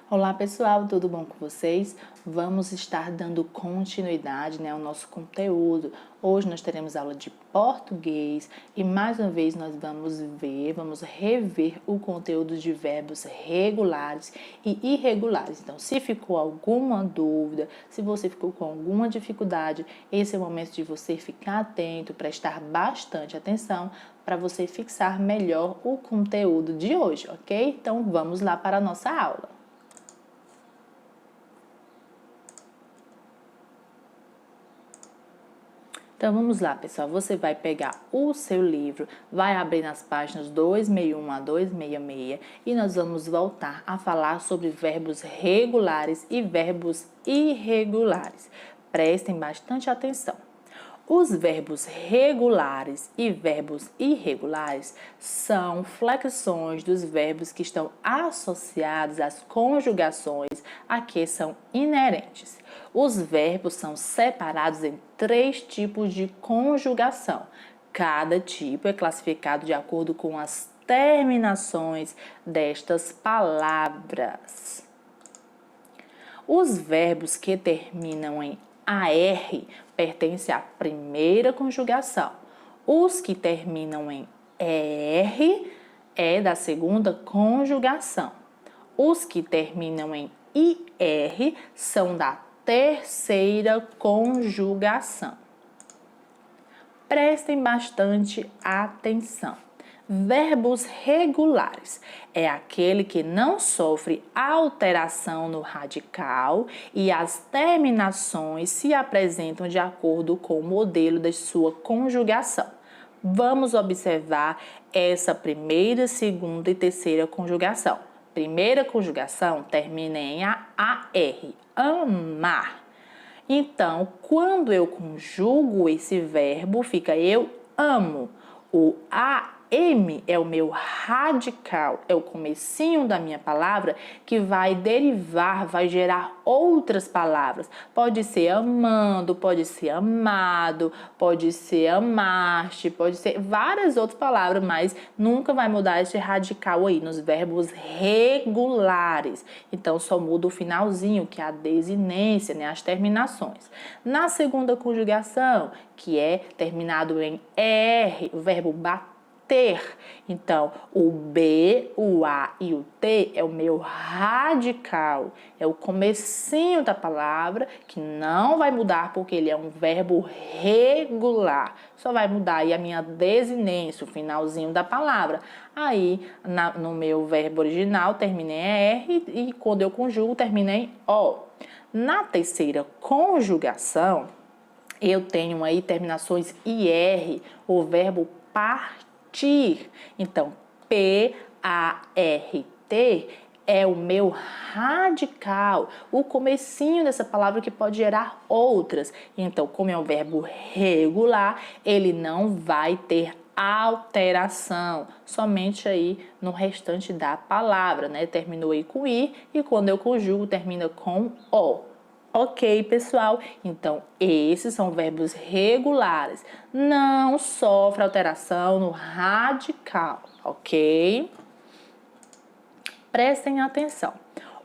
Olá pessoal, tudo bom com vocês? Vamos estar dando continuidade, ao nosso conteúdo. Hoje nós teremos aula de português e mais uma vez nós vamos rever o conteúdo de verbos regulares e irregulares. Então, se ficou alguma dúvida, se você ficou com alguma dificuldade, esse é o momento de você ficar atento, prestar bastante atenção para você fixar melhor o conteúdo de hoje, ok? Então, vamos lá para a nossa aula. Então, vamos lá, pessoal. Você vai pegar o seu livro, vai abrir nas páginas 261 a 266 e nós vamos voltar a falar sobre verbos regulares e verbos irregulares. Prestem bastante atenção. Os verbos regulares e verbos irregulares são flexões dos verbos que estão associados às conjugações a que são inerentes. Os verbos são separados em 3 tipos de conjugação. Cada tipo é classificado de acordo com as terminações destas palavras. Os verbos que terminam em AR pertencem à primeira conjugação. Os que terminam em ER é da segunda conjugação. Os que terminam em IR são da terceira conjugação. Prestem bastante atenção. Verbos regulares é aquele que não sofre alteração no radical e as terminações se apresentam de acordo com o modelo de sua conjugação. Vamos observar essa primeira, segunda e terceira conjugação. Primeira conjugação termina em AR, amar. Então, quando eu conjugo esse verbo, fica eu amo. O AM é o meu radical, é o comecinho da minha palavra que vai derivar, vai gerar outras palavras. Pode ser amando, pode ser amado, pode ser amaste, pode ser várias outras palavras, mas nunca vai mudar esse radical aí nos verbos regulares. Então, só muda o finalzinho, que é a desinência, as terminações. Na segunda conjugação, que é terminado em ER, o verbo bater. Então, o B, o A e o T é o meu radical, é o comecinho da palavra que não vai mudar porque ele é um verbo regular. Só vai mudar aí a minha desinência, o finalzinho da palavra. Aí, no meu verbo original, termina em R e quando eu conjugo, termina em O. Na terceira conjugação, eu tenho aí terminações IR, o verbo partir. Então, P-A-R-T é o meu radical, o comecinho dessa palavra que pode gerar outras. Então, como é um verbo regular, ele não vai ter alteração, somente aí no restante da palavra, Terminou aí com I e quando eu conjugo termina com O. Ok, pessoal? Então, esses são verbos regulares. Não sofre alteração no radical, ok? Prestem atenção.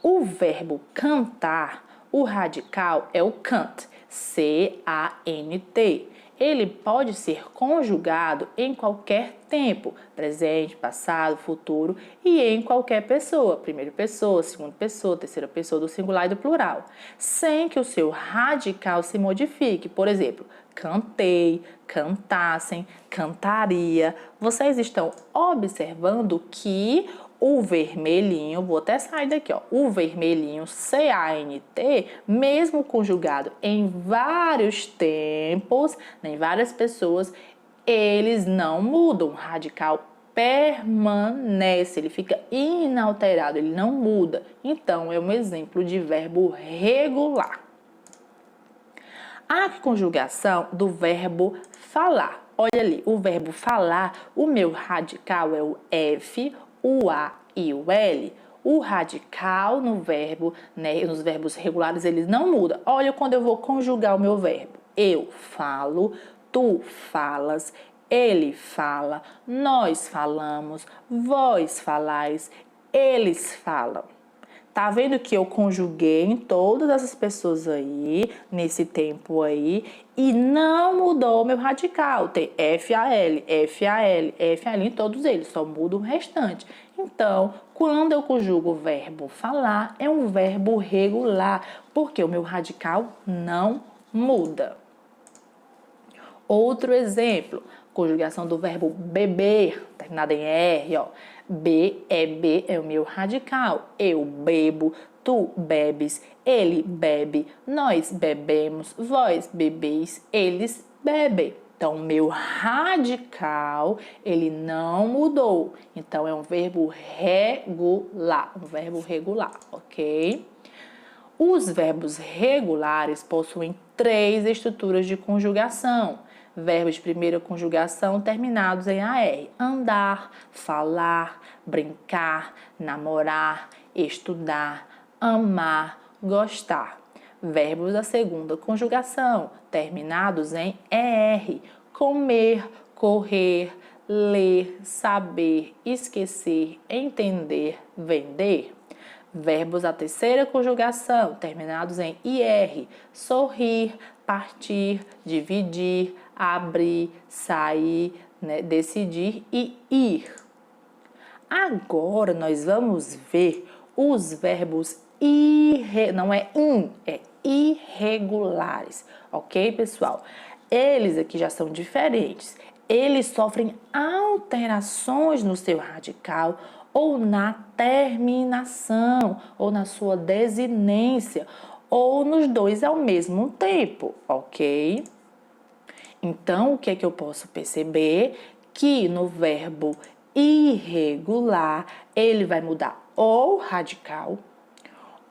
O verbo cantar, o radical é o cant, C-A-N-T. Ele pode ser conjugado em qualquer tempo, presente, passado, futuro e em qualquer pessoa, primeira pessoa, segunda pessoa, terceira pessoa do singular e do plural, sem que o seu radical se modifique. Por exemplo, cantei, cantassem, cantaria. Vocês estão observando que o vermelhinho, vou até sair daqui, o vermelhinho C-A-N-T, mesmo conjugado em vários tempos, em várias pessoas, eles não mudam, o radical permanece, ele fica inalterado, ele não muda. Então, é um exemplo de verbo regular. A conjugação do verbo falar. Olha ali, o verbo falar, o meu radical é o F, o A e o L. O radical no verbo, nos verbos regulares, eles não muda. Olha quando eu vou conjugar o meu verbo. Eu falo, tu falas, ele fala, nós falamos, vós falais, eles falam. Tá vendo que eu conjuguei em todas essas pessoas aí, nesse tempo aí, e não mudou meu radical. Tem FAL, FAL, FAL em todos eles, só muda o restante. Então, quando eu conjugo o verbo falar, é um verbo regular, porque o meu radical não muda. Outro exemplo, conjugação do verbo beber, terminado em R, ó. B, é o meu radical. Eu bebo, tu bebes, ele bebe, nós bebemos, vós bebeis, eles bebem. Então, o meu radical, ele não mudou. Então, é um verbo regular, ok? Os verbos regulares possuem 3 estruturas de conjugação. Verbos de primeira conjugação terminados em AR. Andar, falar, brincar, namorar, estudar, amar, gostar. Verbos da segunda conjugação terminados em ER. Comer, correr, ler, saber, esquecer, entender, vender. Verbos da terceira conjugação, terminados em IR, sorrir, partir, dividir, abrir, sair, né, decidir e ir. Agora nós vamos ver os verbos não é irregulares, ok, pessoal? Eles aqui já são diferentes. Eles sofrem alterações no seu radical ou na terminação, ou na sua desinência, ou nos dois ao mesmo tempo, ok? Então, o que é que eu posso perceber? Que no verbo irregular, ele vai mudar ou radical,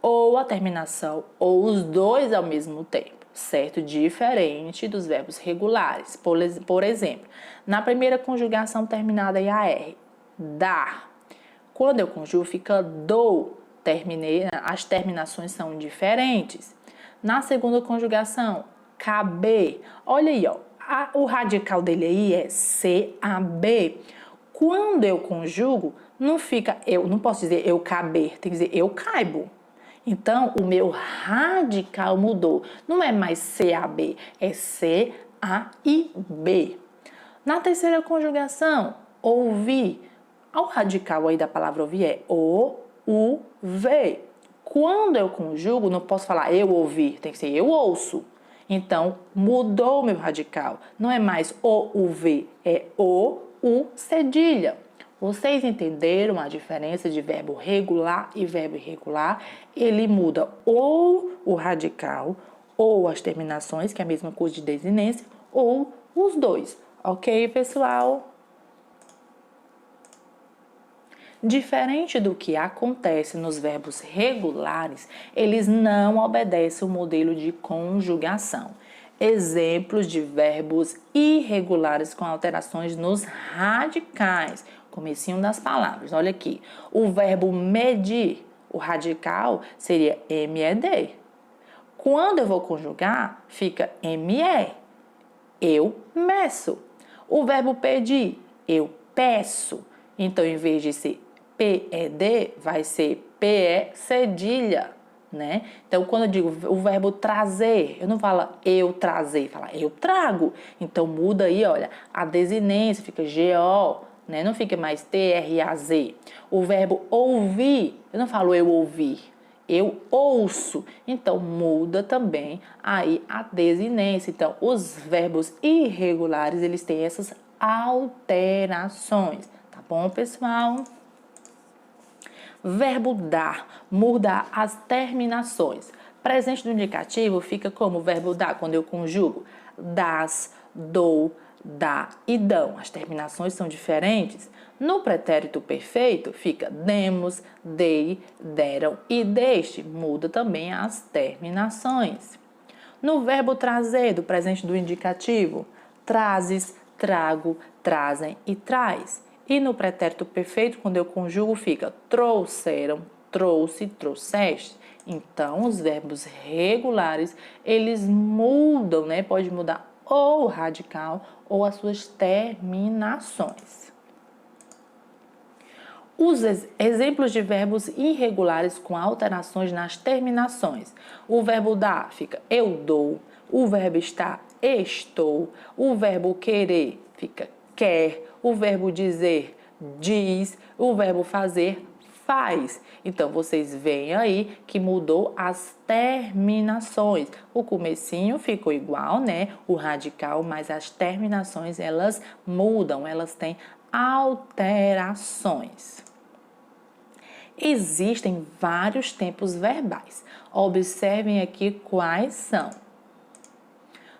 ou a terminação, ou os dois ao mesmo tempo, certo? Diferente dos verbos regulares. Por exemplo, na primeira conjugação terminada em AR, dar. Quando eu conjugo, fica dou. As terminações são diferentes. Na segunda conjugação, caber. Olha aí, ó. O radical dele aí é CAB. Quando eu conjugo, não fica eu, não posso dizer eu caber, tem que dizer eu caibo. Então, o meu radical mudou. Não é mais CAB, é CAIB. Na terceira conjugação, ouvir. O radical aí da palavra ouvir é O-U-V. Quando eu conjugo, não posso falar eu ouvir, tem que ser eu ouço. Então, mudou o meu radical. Não é mais O-U-V, é O-U cedilha. Vocês entenderam a diferença de verbo regular e verbo irregular? Ele muda ou o radical, ou as terminações, que é a mesma coisa de desinência, ou os dois. Ok, pessoal? Diferente do que acontece nos verbos regulares, eles não obedecem o modelo de conjugação. Exemplos de verbos irregulares com alterações nos radicais. Comecinho das palavras, olha aqui. O verbo medir, o radical seria MED. Quando eu vou conjugar, fica ME. Eu meço. O verbo pedir, eu peço. Então, em vez de ser PED, vai ser PE cedilha, né? Então, quando eu digo o verbo trazer, eu não falo eu trazer, falo eu trago. Então, muda aí, olha, a desinência fica GO, né? Não fica mais TRAZ. O verbo ouvir, eu não falo eu ouvir, eu ouço. Então, muda também aí a desinência. Então, os verbos irregulares, eles têm essas alterações. Tá bom, pessoal? Verbo dar, mudar as terminações. Presente do indicativo fica como o verbo dar, quando eu conjugo das, dou, dá e dão. As terminações são diferentes. No pretérito perfeito fica demos, dei, deram e deste. Muda também as terminações. No verbo trazer, do presente do indicativo, trazes, trago, trazem e traz. E no pretérito perfeito, quando eu conjugo, fica trouxeram, trouxe, trouxeste. Então, os verbos regulares, eles mudam, né? Pode mudar ou o radical ou as suas terminações. Os exemplos de verbos irregulares com alterações nas terminações. O verbo dar fica eu dou. O verbo estar, estou. O verbo querer fica quer. O verbo dizer, diz. O verbo fazer, faz. Então, vocês veem aí que mudou as terminações. O comecinho ficou igual, né? O radical, mas as terminações, elas mudam, elas têm alterações. Existem vários tempos verbais. Observem aqui quais são.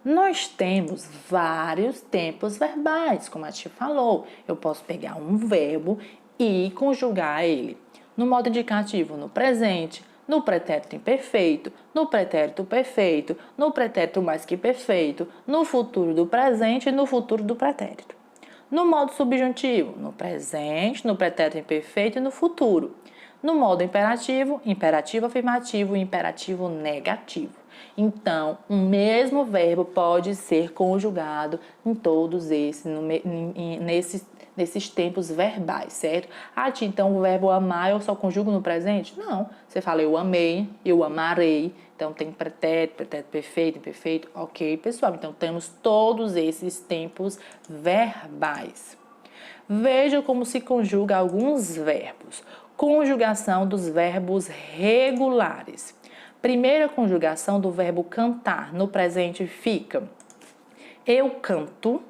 Nós temos vários tempos verbais, como a tia falou. Eu posso pegar um verbo e conjugar ele no modo indicativo no presente, no pretérito imperfeito, no pretérito perfeito, no pretérito mais que perfeito, no futuro do presente e no futuro do pretérito. No modo subjuntivo, no presente, no pretérito imperfeito e no futuro. No modo imperativo, imperativo afirmativo e imperativo negativo. Então, um mesmo verbo pode ser conjugado em todos nesses tempos verbais, certo? Tia, então o verbo amar eu só conjugo no presente? Não. Você fala eu amei, eu amarei. Então, tem pretérito, pretérito perfeito, imperfeito. Ok, pessoal? Então, temos todos esses tempos verbais. Veja como se conjuga alguns verbos. Conjugação dos verbos regulares. Primeira conjugação do verbo cantar. No presente fica eu canto,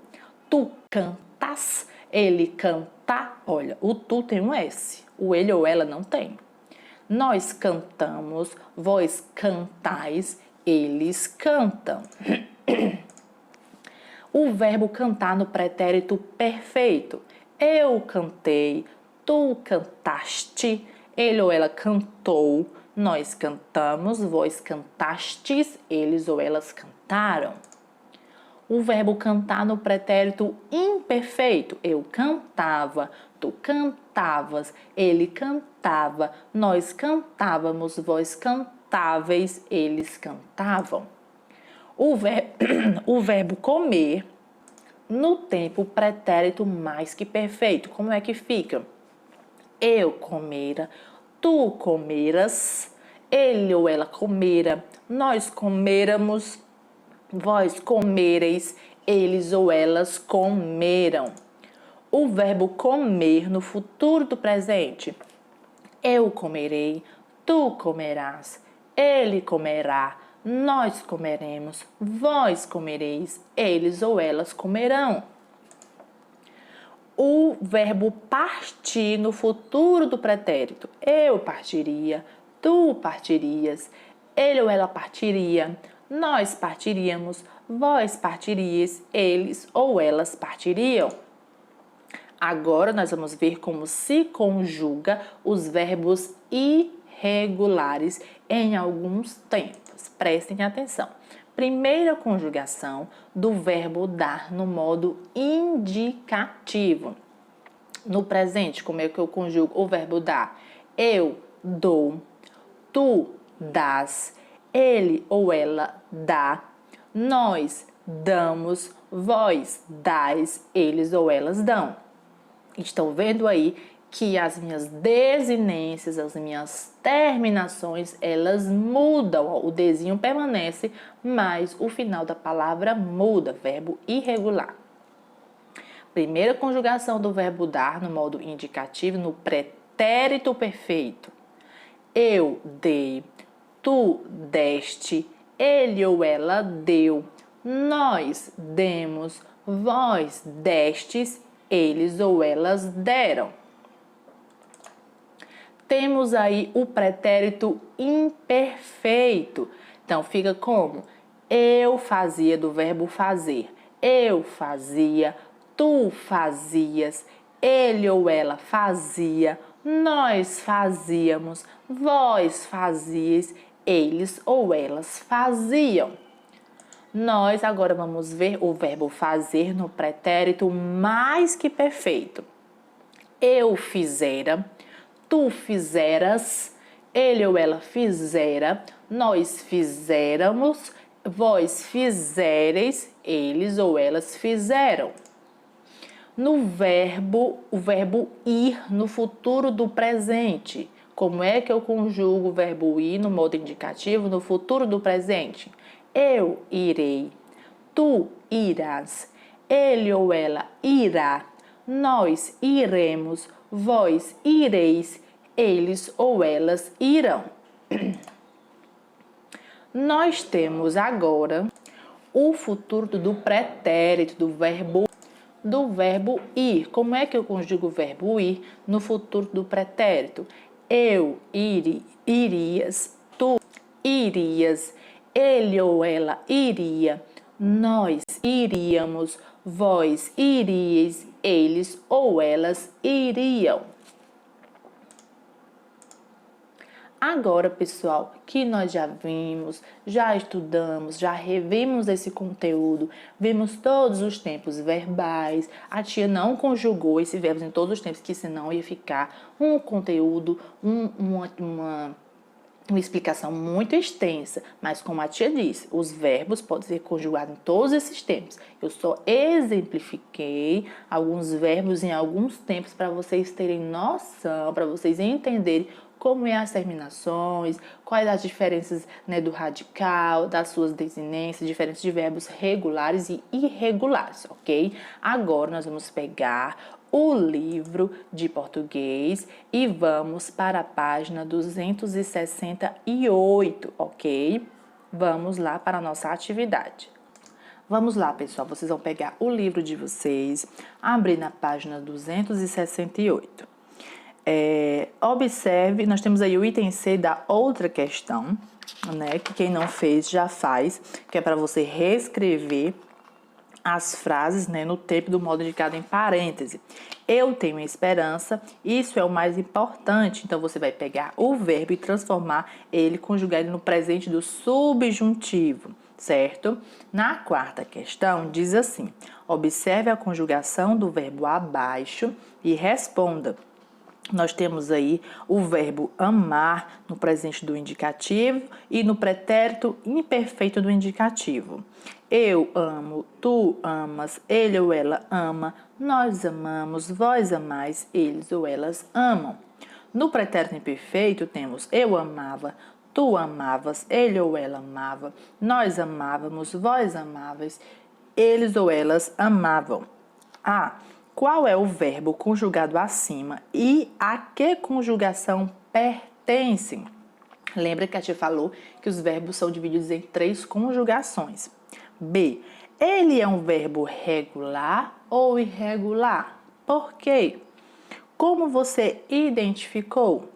tu cantas, ele canta. Olha, o tu tem um S, o ele ou ela não tem. Nós cantamos, vós cantais, eles cantam. O verbo cantar no pretérito perfeito. Eu cantei, tu cantaste, ele ou ela cantou, nós cantamos, vós cantastes, eles ou elas cantaram. O verbo cantar no pretérito imperfeito. Eu cantava, tu cantavas, ele cantava, nós cantávamos, vós cantáveis, eles cantavam. O verbo comer no tempo pretérito mais que perfeito. Como é que fica? Eu comera, tu comeras, ele ou ela comera, nós comeramos, vós comereis, eles ou elas comeram. O verbo comer no futuro do presente. Eu comerei, tu comerás, ele comerá, nós comeremos, vós comereis, eles ou elas comerão. O verbo partir no futuro do pretérito. Eu partiria, tu partirias, ele ou ela partiria, nós partiríamos, vós partirias, eles ou elas partiriam. Agora nós vamos ver como se conjuga os verbos irregulares em alguns tempos. Prestem atenção. Primeira conjugação do verbo dar no modo indicativo. No presente, como é que eu conjugo o verbo dar? Eu dou, tu dás, ele ou ela dá, nós damos, vós dais, eles ou elas dão. Estão vendo aí que as minhas desinências, as minhas terminações, elas mudam. O desinho permanece, mas o final da palavra muda, verbo irregular. Primeira conjugação do verbo dar no modo indicativo, no pretérito perfeito. Eu dei, tu deste, ele ou ela deu, nós demos, vós destes, eles ou elas deram. Temos aí o pretérito imperfeito. Então, fica como? Eu fazia do verbo fazer. Eu fazia, tu fazias, ele ou ela fazia, nós fazíamos, vós fazias, eles ou elas faziam. Nós agora vamos ver o verbo fazer no pretérito mais que perfeito. Eu fizera, tu fizeras, ele ou ela fizera, nós fizéramos, vós fizereis, eles ou elas fizeram. o verbo ir no futuro do presente. Como é que eu conjugo o verbo ir no modo indicativo no futuro do presente? Eu irei, tu irás, ele ou ela irá, nós iremos, vós ireis, eles ou elas irão. Nós temos agora o futuro do pretérito, do verbo ir. Como é que eu conjugo o verbo ir no futuro do pretérito? Eu irias, tu irias, ele ou ela iria, nós iríamos, vós iríeis, eles ou elas iriam. Agora, pessoal, que nós já vimos, já estudamos, já revimos esse conteúdo, vimos todos os tempos verbais, a tia não conjugou esses verbos em todos os tempos, que senão ia ficar um conteúdo, uma explicação muito extensa, mas como a tia disse, os verbos podem ser conjugados em todos esses tempos. Eu só exemplifiquei alguns verbos em alguns tempos para vocês terem noção, para vocês entenderem como é as terminações, quais as diferenças, né, do radical, das suas desinências, diferenças de verbos regulares e irregulares, ok? Agora nós vamos pegar o livro de português e vamos para a página 268, ok? Vamos lá para a nossa atividade. Vamos lá, pessoal, vocês vão pegar o livro de vocês, abrir na página 268. Observe, nós temos aí o item C da outra questão, né? Que quem não fez já faz, que é para você reescrever as frases, né, no tempo do modo indicado em parêntese. Eu tenho esperança, isso é o mais importante. Então, você vai pegar o verbo e transformar ele, conjugar ele no presente do subjuntivo, certo? Na quarta questão, diz assim: observe a conjugação do verbo abaixo e responda. Nós temos aí o verbo amar no presente do indicativo e no pretérito imperfeito do indicativo. Eu amo, tu amas, ele ou ela ama, nós amamos, vós amais, eles ou elas amam. No pretérito imperfeito temos eu amava, tu amavas, ele ou ela amava, nós amávamos, vós amávais, eles ou elas amavam. Qual é o verbo conjugado acima e a que conjugação pertence? Lembra que a tia falou que os verbos são divididos em 3 conjugações. B. Ele é um verbo regular ou irregular? Por quê? Como você identificou?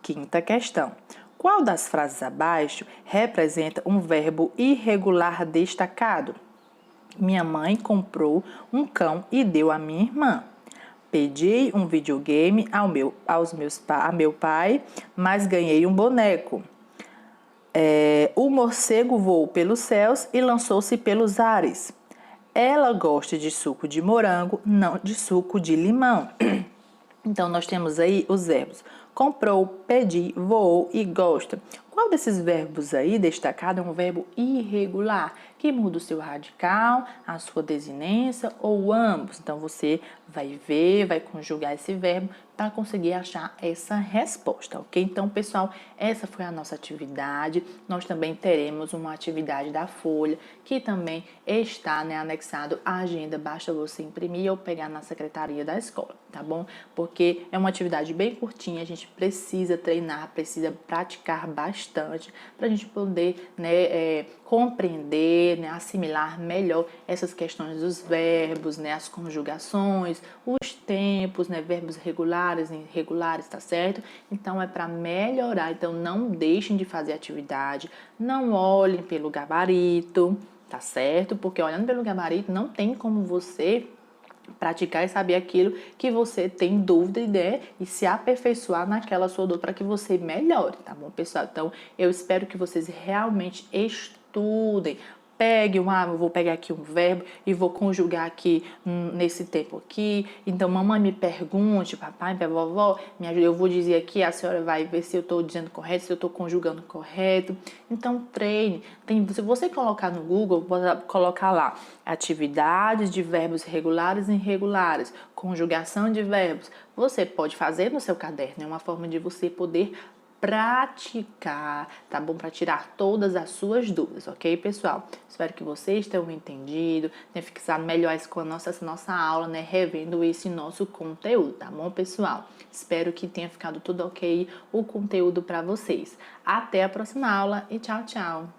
Quinta questão. Qual das frases abaixo representa um verbo irregular destacado? Minha mãe comprou um cão e deu à minha irmã. Pedi um videogame a meu pai, mas ganhei um boneco. O morcego voou pelos céus e lançou-se pelos ares. Ela gosta de suco de morango, não de suco de limão. Então, nós temos aí os verbos comprou, pedi, voou e gosta. Qual desses verbos aí destacado é um verbo irregular, que muda o seu radical, a sua desinência ou ambos? Então, você vai ver, vai conjugar esse verbo para conseguir achar essa resposta, ok? Então, pessoal, essa foi a nossa atividade. Nós também teremos uma atividade da Folha, que também está, né, anexado à agenda. Basta você imprimir ou pegar na secretaria da escola, tá bom? Porque é uma atividade bem curtinha, a gente precisa treinar, precisa praticar bastante para a gente poder, né, compreender, né, assimilar melhor essas questões dos verbos, né, as conjugações, os tempos, né, verbos regulares e irregulares, tá certo? Então, é para melhorar. Então, não deixem de fazer atividade, não olhem pelo gabarito, tá certo? Porque olhando pelo gabarito não tem como você praticar e saber aquilo que você tem dúvida, né? E se aperfeiçoar naquela sua dor para que você melhore, tá bom, pessoal? Então, eu espero que vocês realmente estudem, pegue eu vou pegar aqui um verbo e vou conjugar aqui nesse tempo aqui. Então, mamãe me pergunte, papai, vovó, me ajuda. Eu vou dizer aqui, a senhora vai ver se eu estou dizendo correto, se eu estou conjugando correto. Então, treine. Se você colocar no Google, colocar lá atividades de verbos regulares e irregulares, conjugação de verbos. Você pode fazer no seu caderno, é uma forma de você poder praticar, tá bom? Para tirar todas as suas dúvidas, ok, pessoal? Espero que vocês tenham entendido, tenham fixado melhor com essa nossa aula, né? Revendo esse nosso conteúdo, tá bom, pessoal? Espero que tenha ficado tudo ok o conteúdo para vocês. Até a próxima aula e tchau, tchau!